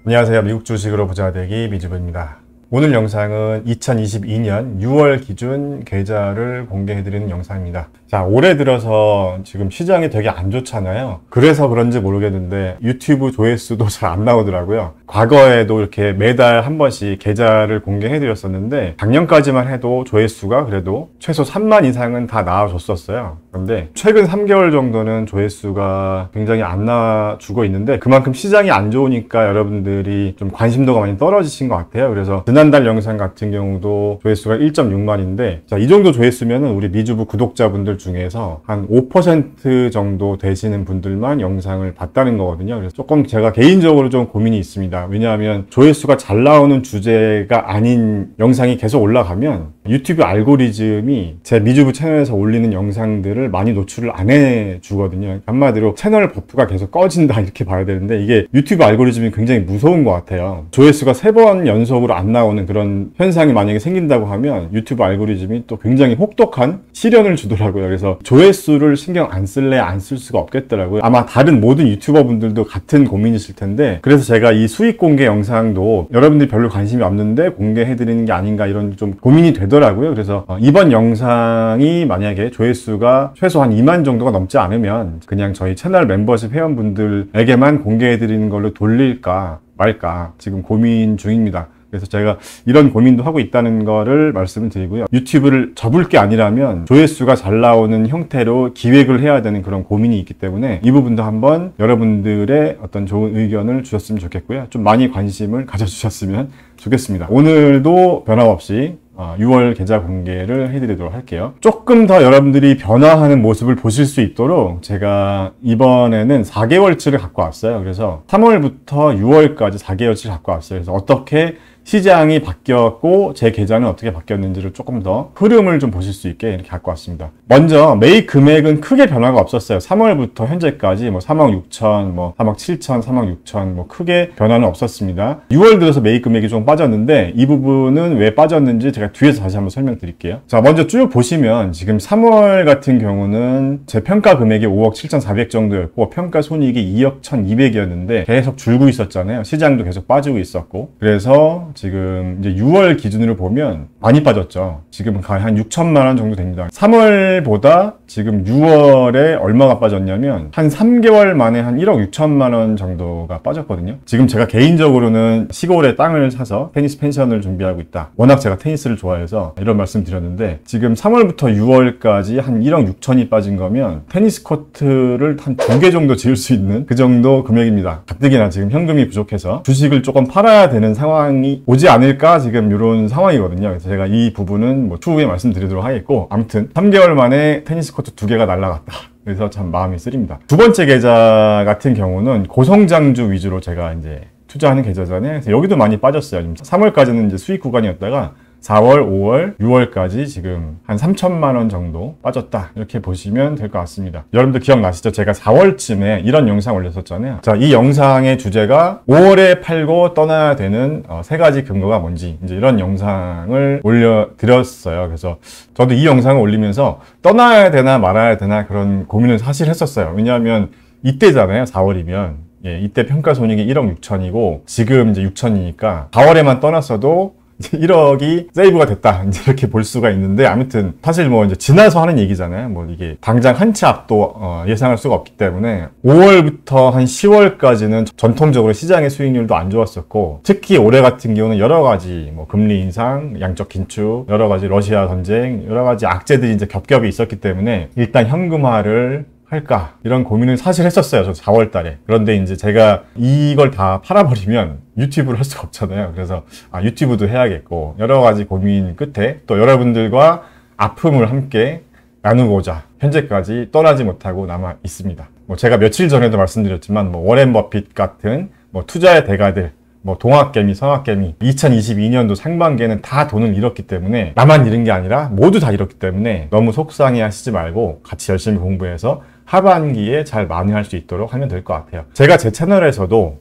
안녕하세요. 미국 주식으로 부자 되기 미주부입니다. 오늘 영상은 2022년 6월 기준 계좌를 공개해드리는 영상입니다. 자, 올해 들어서 지금 시장이 되게 안 좋잖아요. 그래서 그런지 모르겠는데 유튜브 조회수도 잘 안 나오더라고요. 과거에도 이렇게 매달 한 번씩 계좌를 공개해드렸었는데 작년까지만 해도 조회수가 그래도 최소 3만 이상은 다 나와줬었어요. 그런데 최근 3개월 정도는 조회수가 굉장히 안 나와주고 있는데 그만큼 시장이 안 좋으니까 여러분들이 좀 관심도가 많이 떨어지신 것 같아요. 그래서 지난달 영상 같은 경우도 조회수가 1.6만인데 자, 이 정도 조회수면은 우리 미주부 구독자분들 중에서 한 5% 정도 되시는 분들만 영상을 봤다는 거거든요. 그래서 조금 제가 개인적으로 좀 고민이 있습니다. 왜냐하면 조회수가 잘 나오는 주제가 아닌 영상이 계속 올라가면 유튜브 알고리즘이 제 미주부 채널에서 올리는 영상들을 많이 노출을 안 해주거든요. 한마디로 채널 버프가 계속 꺼진다 이렇게 봐야 되는데 이게 유튜브 알고리즘이 굉장히 무서운 것 같아요. 조회수가 3번 연속으로 안 나오는 그런 현상이 만약에 생긴다고 하면 유튜브 알고리즘이 또 굉장히 혹독한 시련을 주더라고요. 그래서 조회수를 신경 안 쓸래 안 쓸 수가 없겠더라고요. 아마 다른 모든 유튜버 분들도 같은 고민이실 텐데 그래서 제가 이 수익 공개 영상도 여러분들이 별로 관심이 없는데 공개해드리는 게 아닌가 이런 좀 고민이 되더라고요. 그래서 이번 영상이 만약에 조회수가 최소 한 2만 정도가 넘지 않으면 그냥 저희 채널 멤버십 회원분들에게만 공개해드리는 걸로 돌릴까 말까 지금 고민 중입니다. 그래서 제가 이런 고민도 하고 있다는 거를 말씀을 드리고요. 유튜브를 접을 게 아니라면 조회수가 잘 나오는 형태로 기획을 해야 되는 그런 고민이 있기 때문에 이 부분도 한번 여러분들의 어떤 좋은 의견을 주셨으면 좋겠고요. 좀 많이 관심을 가져주셨으면 좋겠습니다. 오늘도 변함없이 6월 계좌 공개를 해드리도록 할게요. 조금 더 여러분들이 변화하는 모습을 보실 수 있도록 제가 이번에는 4개월치를 갖고 왔어요. 그래서 3월부터 6월까지 4개월치를 갖고 왔어요. 그래서 어떻게 시장이 바뀌었고 제 계좌는 어떻게 바뀌었는지를 조금 더 흐름을 좀 보실 수 있게 이렇게 갖고 왔습니다. 먼저 매입 금액은 크게 변화가 없었어요. 3월부터 현재까지 뭐 3억 6천, 뭐 3억 7천, 3억 6천 뭐 크게 변화는 없었습니다. 6월 들어서 매입 금액이 좀 빠졌는데 이 부분은 왜 빠졌는지 제가 뒤에서 다시 한번 설명드릴게요. 자, 먼저 쭉 보시면 지금 3월 같은 경우는 제 평가 금액이 5억 7,400 정도였고 평가 손익이 2억 1,200이었는데 계속 줄고 있었잖아요. 시장도 계속 빠지고 있었고 그래서 지금 이제 6월 기준으로 보면 많이 빠졌죠. 지금 한 6천만 원 정도 됩니다. 3월보다 지금 6월에 얼마가 빠졌냐면 한 3개월 만에 한 1억 6천만 원 정도가 빠졌거든요. 지금 제가 개인적으로는 시골에 땅을 사서 테니스 펜션을 준비하고 있다. 워낙 제가 테니스를 좋아해서 이런 말씀 드렸는데 지금 3월부터 6월까지 한 1억 6천이 빠진 거면 테니스 코트를 한 2개 정도 지을 수 있는 그 정도 금액입니다. 가뜩이나 지금 현금이 부족해서 주식을 조금 팔아야 되는 상황이 오지 않을까 지금 이런 상황이거든요. 그래서 제가 이 부분은 뭐 추후에 말씀드리도록 하겠고 아무튼 3개월 만에 테니스 코트 2개가 날라갔다. 그래서 참 마음이 쓰립니다. 두 번째 계좌 같은 경우는 고성장주 위주로 제가 이제 투자하는 계좌잖아요. 그래서 여기도 많이 빠졌어요. 3월까지는 이제 수익 구간이었다가 4월, 5월, 6월까지 지금 한 3천만 원 정도 빠졌다. 이렇게 보시면 될 것 같습니다. 여러분들 기억나시죠? 제가 4월쯤에 이런 영상 올렸었잖아요. 자, 이 영상의 주제가 5월에 팔고 떠나야 되는 3가지 근거가 뭔지 이제 이런 영상을 올려드렸어요. 그래서 저도 이 영상을 올리면서 떠나야 되나 말아야 되나 그런 고민을 사실 했었어요. 왜냐하면 이때잖아요. 4월이면. 예, 이때 평가 손익이 1억 6천이고 지금 이제 6천이니까 4월에만 떠났어도 1억이 세이브가 됐다. 이제 이렇게 볼 수가 있는데 아무튼 사실 뭐 이제 지나서 하는 얘기잖아요. 뭐 이게 당장 한 치 앞도 예상할 수가 없기 때문에 5월부터 한 10월까지는 전통적으로 시장의 수익률도 안 좋았었고 특히 올해 같은 경우는 여러 가지 뭐 금리 인상, 양적 긴축, 여러 가지 러시아 전쟁, 여러 가지 악재들이 이제 겹겹이 있었기 때문에 일단 현금화를 할까 이런 고민을 사실 했었어요. 저 4월 달에. 그런데 이제 제가 이걸 다 팔아버리면 유튜브를 할 수가 없잖아요. 그래서 유튜브도 해야겠고 여러 가지 고민 끝에 또 여러분들과 아픔을 함께 나누고자 현재까지 떠나지 못하고 남아 있습니다. 뭐 제가 며칠 전에도 말씀드렸지만 뭐 워렌 버핏 같은 뭐 투자의 대가들 뭐 동학개미, 성학개미 2022년도 상반기에는 다 돈을 잃었기 때문에 나만 잃은 게 아니라 모두 다 잃었기 때문에 너무 속상해 하시지 말고 같이 열심히 공부해서 하반기에 잘 만회할 수 있도록 하면 될 것 같아요. 제가 제 채널에서도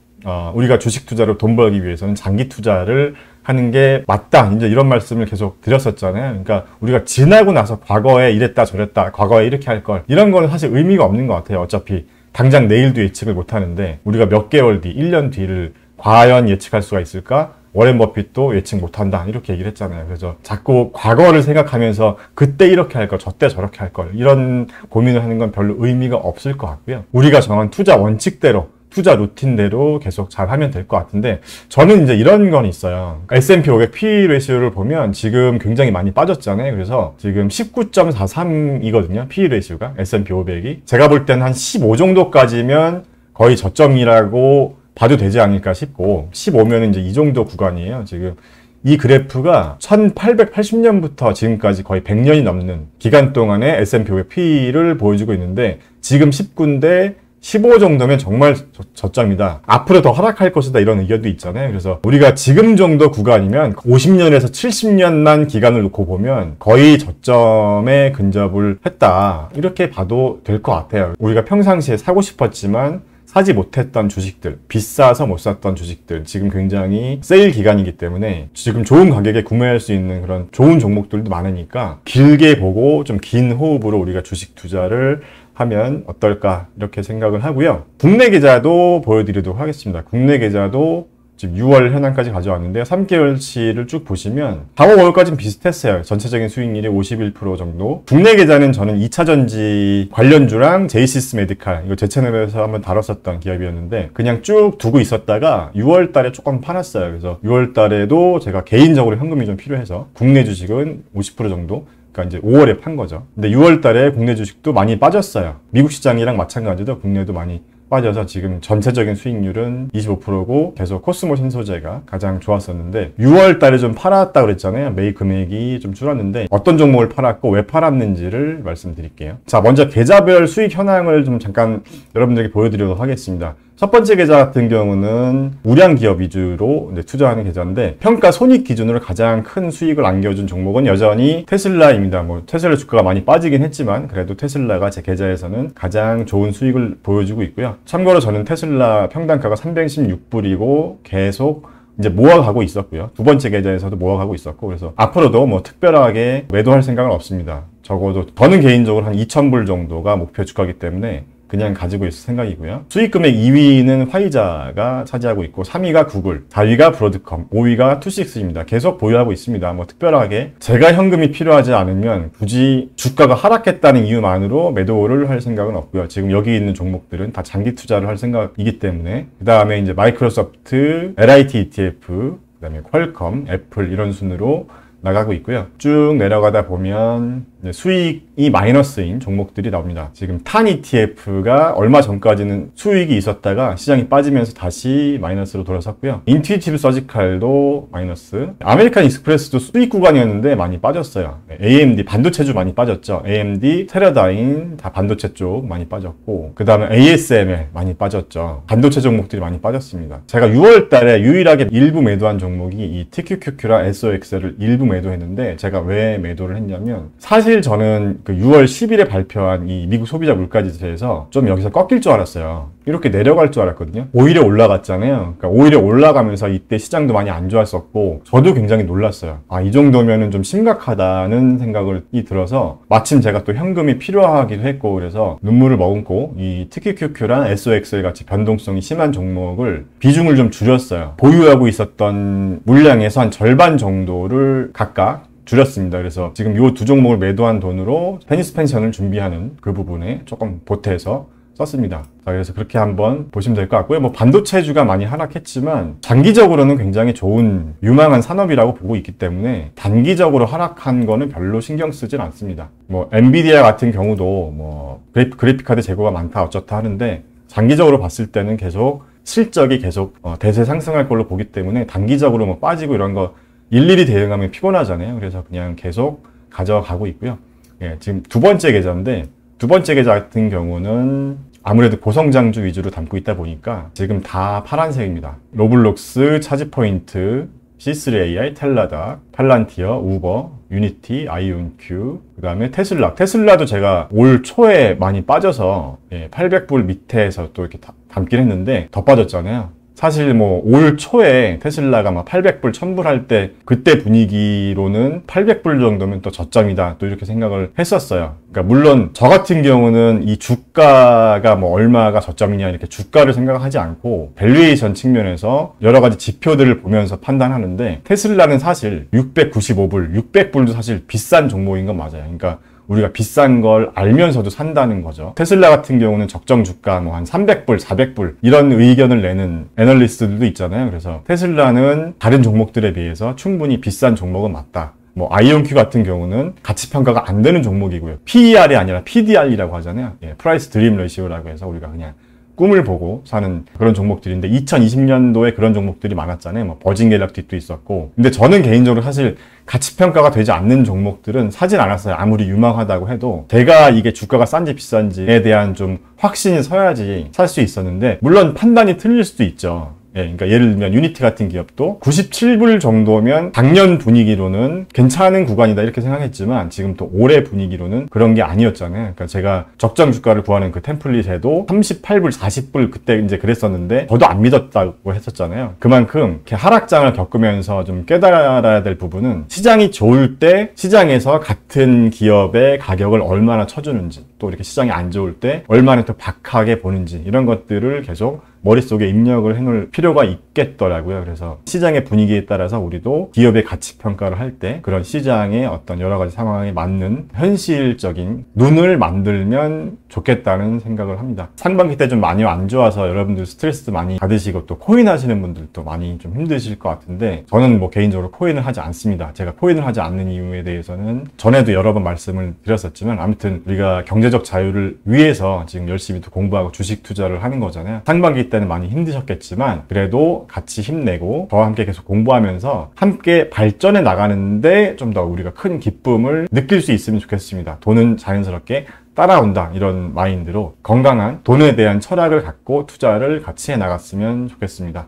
우리가 주식 투자로 돈 벌기 위해서는 장기 투자를 하는 게 맞다. 이제 이런 말씀을 계속 드렸었잖아요. 그러니까 우리가 지나고 나서 과거에 이랬다 저랬다, 과거에 이렇게 할 걸, 이런 거는 사실 의미가 없는 것 같아요. 어차피 당장 내일도 예측을 못 하는데 우리가 몇 개월 뒤, 1년 뒤를 과연 예측할 수가 있을까? 워렌 버핏도 예측 못한다 이렇게 얘기를 했잖아요. 그래서 자꾸 과거를 생각하면서 그때 이렇게 할 걸, 저때 저렇게 할 걸, 이런 고민을 하는 건 별로 의미가 없을 것 같고요. 우리가 정한 투자 원칙대로, 투자 루틴대로 계속 잘 하면 될 것 같은데, 저는 이제 이런 건 있어요. S&P 500 PE 레이시오를 보면 지금 굉장히 많이 빠졌잖아요. 그래서 지금 19.43이거든요. PE 레이시오가, S&P 500이. 제가 볼 때는 한 15 정도까지면 거의 저점이라고 봐도 되지 않을까 싶고, 15면은 이제 이 정도 구간이에요. 지금 이 그래프가 1880년부터 지금까지 거의 100년이 넘는 기간 동안의 S&P 500 PE를 보여주고 있는데, 지금 19인데 15 정도면 정말 저점이다. 앞으로 더 하락할 것이다. 이런 의견도 있잖아요. 그래서 우리가 지금 정도 구간이면 50년에서 70년만 기간을 놓고 보면 거의 저점에 근접을 했다. 이렇게 봐도 될 것 같아요. 우리가 평상시에 사고 싶었지만 사지 못했던 주식들, 비싸서 못 샀던 주식들, 지금 굉장히 세일 기간이기 때문에 지금 좋은 가격에 구매할 수 있는 그런 좋은 종목들도 많으니까 길게 보고 좀 긴 호흡으로 우리가 주식 투자를 하면 어떨까 이렇게 생각을 하고요. 국내 계좌도 보여드리도록 하겠습니다. 국내 계좌도 지금 6월 현황까지 가져왔는데요. 3개월치를 쭉 보시면 4월, 5월까지는 비슷했어요. 전체적인 수익률이 51% 정도. 국내 계좌는 저는 2차전지 관련주랑 제이시스 메디칼, 이거 제 채널에서 한번 다뤘었던 기업이었는데 그냥 쭉 두고 있었다가 6월 달에 조금 팔았어요. 그래서 6월 달에도 제가 개인적으로 현금이 좀 필요해서 국내 주식은 50% 정도, 그러니까 이제 5월에 판 거죠. 근데 6월 달에 국내 주식도 많이 빠졌어요. 미국 시장이랑 마찬가지로 국내도 많이 빠져서 지금 전체적인 수익률은 25%고 계속 코스모 신소재가 가장 좋았었는데 6월 달에 좀 팔았다고 그랬잖아요. 매일 금액이 좀 줄었는데 어떤 종목을 팔았고 왜 팔았는지를 말씀드릴게요. 자, 먼저 계좌별 수익 현황을 좀 잠깐 여러분들에게 보여드리도록 하겠습니다. 첫 번째 계좌 같은 경우는 우량 기업 위주로 투자하는 계좌인데 평가 손익 기준으로 가장 큰 수익을 안겨준 종목은 여전히 테슬라입니다. 뭐 테슬라 주가가 많이 빠지긴 했지만 그래도 테슬라가 제 계좌에서는 가장 좋은 수익을 보여주고 있고요. 참고로 저는 테슬라 평단가가 316불이고 계속 이제 모아가고 있었고요. 두 번째 계좌에서도 모아가고 있었고, 그래서 앞으로도 뭐 특별하게 매도할 생각은 없습니다. 적어도 저는 개인적으로 한 2,000불 정도가 목표 주가이기 때문에 그냥 가지고 있을 생각이고요. 수익금액 2위는 화이자가 차지하고 있고 3위가 구글, 4위가 브로드컴, 5위가 투식스입니다. 계속 보유하고 있습니다. 뭐 특별하게 제가 현금이 필요하지 않으면 굳이 주가가 하락했다는 이유만으로 매도를 할 생각은 없고요. 지금 여기 있는 종목들은 다 장기 투자를 할 생각이기 때문에 그 다음에 이제 마이크로소프트, LIT ETF, 그 다음에 퀄컴, 애플 이런 순으로 나가고 있고요. 쭉 내려가다 보면 수익이 마이너스인 종목들이 나옵니다. 지금 탄 ETF가 얼마 전까지는 수익이 있었다가 시장이 빠지면서 다시 마이너스로 돌아섰고요. 인투이티브 서지칼도 마이너스. 아메리칸 익스프레스도 수익 구간이었는데 많이 빠졌어요. AMD 반도체주 많이 빠졌죠. AMD, 테라다인 다 반도체 쪽 많이 빠졌고 그 다음에 ASML 많이 빠졌죠. 반도체 종목들이 많이 빠졌습니다. 제가 6월 달에 유일하게 일부 매도한 종목이 이 TQQQ랑 SOX를 일부 매도했는데 제가 왜 매도를 했냐면 사실 저는 그 6월 10일에 발표한 이 미국 소비자 물가지수에서 좀 여기서 꺾일 줄 알았어요. 이렇게 내려갈 줄 알았거든요. 오히려 올라갔잖아요. 그러니까 오히려 올라가면서 이때 시장도 많이 안 좋았었고 저도 굉장히 놀랐어요. 아, 이 정도면은 좀 심각하다는 생각이 들어서 마침 제가 또 현금이 필요하기도 했고 그래서 눈물을 머금고 이 TQQQ랑 SOXL 같이 변동성이 심한 종목을 비중을 좀 줄였어요. 보유하고 있었던 물량에서 한 절반 정도를 각각 줄였습니다. 그래서 지금 이 두 종목을 매도한 돈으로 페니스 펜션을 준비하는 그 부분에 조금 보태서 썼습니다. 자, 그래서 그렇게 한번 보시면 될 것 같고요. 뭐 반도체주가 많이 하락했지만 장기적으로는 굉장히 좋은 유망한 산업이라고 보고 있기 때문에 단기적으로 하락한 거는 별로 신경 쓰진 않습니다. 뭐 엔비디아 같은 경우도 뭐 그래픽카드 재고가 많다 어쩌다 하는데 장기적으로 봤을 때는 계속 실적이 계속 대세 상승할 걸로 보기 때문에 단기적으로 뭐 빠지고 이런 거 일일이 대응하면 피곤하잖아요. 그래서 그냥 계속 가져가고 있고요. 예, 지금 두 번째 계좌인데 두 번째 계좌 같은 경우는 아무래도 고성장주 위주로 담고 있다 보니까 지금 다 파란색입니다. 로블록스, 차지포인트, C3AI, 텔라다, 팔란티어, 우버, 유니티, 아이온큐, 그 다음에 테슬라. 테슬라도 제가 올 초에 많이 빠져서 800불 밑에서 또 이렇게 담긴 했는데 더 빠졌잖아요. 사실 뭐 올 초에 테슬라가 막 800불, 1000불 할 때 그때 분위기로는 800불 정도면 또 저점이다 또 이렇게 생각을 했었어요. 그러니까 물론 저 같은 경우는 이 주가가 뭐 얼마가 저점이냐 이렇게 주가를 생각하지 않고 밸류에이션 측면에서 여러 가지 지표들을 보면서 판단하는데, 테슬라는 사실 695불, 600불도 사실 비싼 종목인 건 맞아요. 그러니까 우리가 비싼 걸 알면서도 산다는 거죠. 테슬라 같은 경우는 적정 주가 뭐 한 300불, 400불 이런 의견을 내는 애널리스트들도 있잖아요. 그래서 테슬라는 다른 종목들에 비해서 충분히 비싼 종목은 맞다. 뭐 아이온큐 같은 경우는 가치 평가가 안 되는 종목이고요. PER이 아니라 PDR이라고 하잖아요. 프라이스 드림 레시오라고 해서 우리가 그냥 꿈을 보고 사는 그런 종목들인데, 2020년도에 그런 종목들이 많았잖아요. 뭐 버진 갤럭틱도 있었고. 근데 저는 개인적으로 사실 가치평가가 되지 않는 종목들은 사진 않았어요. 아무리 유망하다고 해도 제가 이게 주가가 싼지 비싼지에 대한 좀 확신이 서야지 살 수 있었는데, 물론 판단이 틀릴 수도 있죠. 그러니까 예를 들면 유니티 같은 기업도 97불 정도면 작년 분위기로는 괜찮은 구간이다 이렇게 생각했지만, 지금 또 올해 분위기로는 그런 게 아니었잖아요. 그러니까 제가 적정 주가를 구하는 그 템플릿에도 38불, 40불 그때 이제 그랬었는데 저도 안 믿었다고 했었잖아요. 그만큼 이렇게 하락장을 겪으면서 좀 깨달아야 될 부분은, 시장이 좋을 때 시장에서 같은 기업의 가격을 얼마나 쳐주는지, 또 이렇게 시장이 안 좋을 때 얼마나 더 박하게 보는지, 이런 것들을 계속 머릿속에 입력을 해놓을 필요가 있겠더라고요. 그래서 시장의 분위기에 따라서 우리도 기업의 가치 평가를 할 때 그런 시장의 어떤 여러 가지 상황에 맞는 현실적인 눈을 만들면 좋겠다는 생각을 합니다. 상반기 때 좀 많이 안 좋아서 여러분들 스트레스도 많이 받으시고 또 코인 하시는 분들도 많이 좀 힘드실 것 같은데, 저는 뭐 개인적으로 코인을 하지 않습니다. 제가 코인을 하지 않는 이유에 대해서는 전에도 여러 번 말씀을 드렸었지만, 아무튼 우리가 경제적 자유를 위해서 지금 열심히 또 공부하고 주식 투자를 하는 거잖아요. 상반기 때는 많이 힘드셨겠지만 그래도 같이 힘내고 저와 함께 계속 공부하면서 함께 발전해 나가는데 좀 더 우리가 큰 기쁨을 느낄 수 있으면 좋겠습니다. 돈은 자연스럽게 따라온다, 이런 마인드로 건강한 돈에 대한 철학을 갖고 투자를 같이 해 나갔으면 좋겠습니다.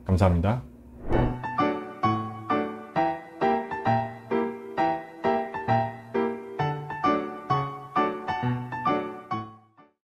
감사합니다.